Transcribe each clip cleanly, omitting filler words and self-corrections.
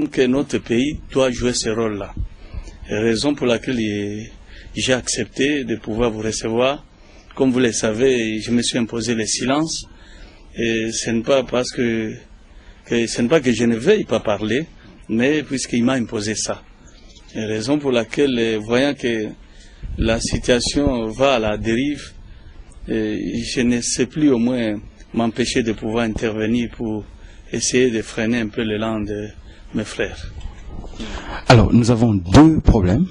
que notre pays doit jouer ce rôle-là. Raison pour laquelle j'ai accepté de pouvoir vous recevoir. Comme vous le savez, je me suis imposé le silence. Et ce n'est pas parce que ce n'est pas que je ne veuille pas parler, mais puisqu'il m'a imposé ça. Et raison pour laquelle, voyant que la situation va à la dérive, je ne sais plus au moins m'empêcher de pouvoir intervenir pour essayer de freiner un peu l'élan de mes frères. Alors, nous avons deux problèmes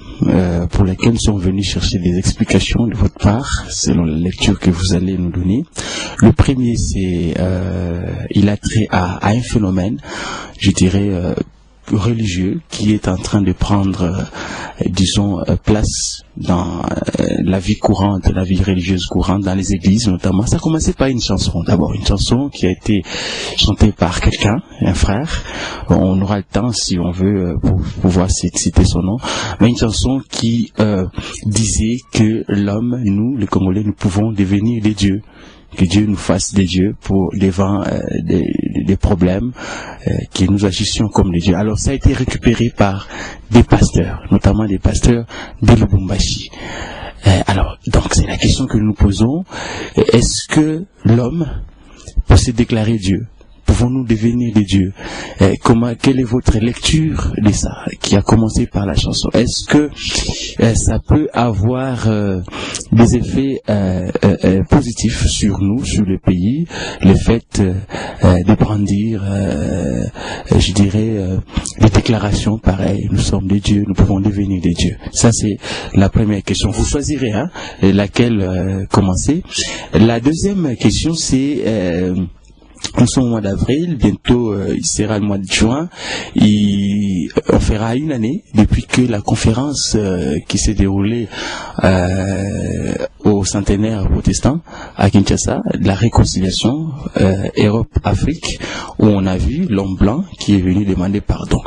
pour lesquels nous sommes venus chercher des explications de votre part, selon la lecture que vous allez nous donner. Le premier, c'est il a trait à un phénomène, je dirais, religieux qui est en train de prendre, disons, place dans la vie courante, la vie religieuse courante, dans les églises notamment. Ça a commencé par une chanson. D'abord, une chanson qui a été chantée par quelqu'un, un frère. On aura le temps, si on veut, pour pouvoir citer son nom. Mais une chanson qui disait que l'homme, nous, les Congolais, nous pouvons devenir des dieux. Que Dieu nous fasse des dieux pour devant des problèmes, que nous agissions comme des dieux. Alors ça a été récupéré par des pasteurs, notamment des pasteurs de Lubumbashi. Alors, donc c'est la question que nous nous posons. Est-ce que l'homme peut se déclarer Dieu? Pouvons-nous devenir des dieux? Quelle est votre lecture de ça, qui a commencé par la chanson? Est-ce que ça peut avoir des effets positifs sur nous, sur le pays, le fait de brandir, je dirais, des déclarations pareilles, nous sommes des dieux, nous pouvons devenir des dieux? Ça, c'est la première question. Vous choisirez laquelle commencer. La deuxième question, c'est... nous sommes au mois d'avril, bientôt il sera le mois de juin, on fera une année depuis que la conférence qui s'est déroulée au centenaire protestant à Kinshasa, de la réconciliation Europe-Afrique, où on a vu l'homme blanc qui est venu demander pardon.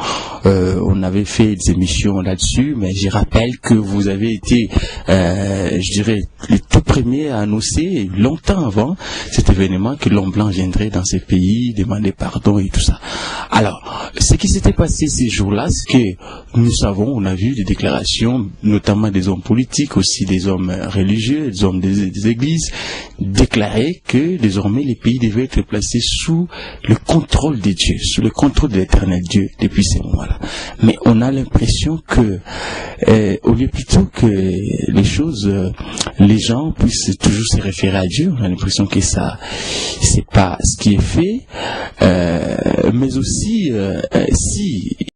On avait fait des émissions là-dessus, mais je rappelle que vous avez été, je dirais, les tout premiers à annoncer longtemps avant cet événement que l'homme blanc viendrait dans ces pays, demander pardon et tout ça. Alors, ce qui s'était passé ces jours-là, c'est que nous savons, on a vu des déclarations, notamment des hommes politiques, aussi des hommes religieux, des hommes des églises, déclarer que désormais les pays devaient être placés sous le contrôle des dieux, sous le contrôle de l'éternel Dieu depuis ces moments-là. Mais on a l'impression que, au lieu plutôt que les choses, les gens puissent toujours se référer à Dieu, on a l'impression que ça, c'est pas ce qui est fait, mais aussi, si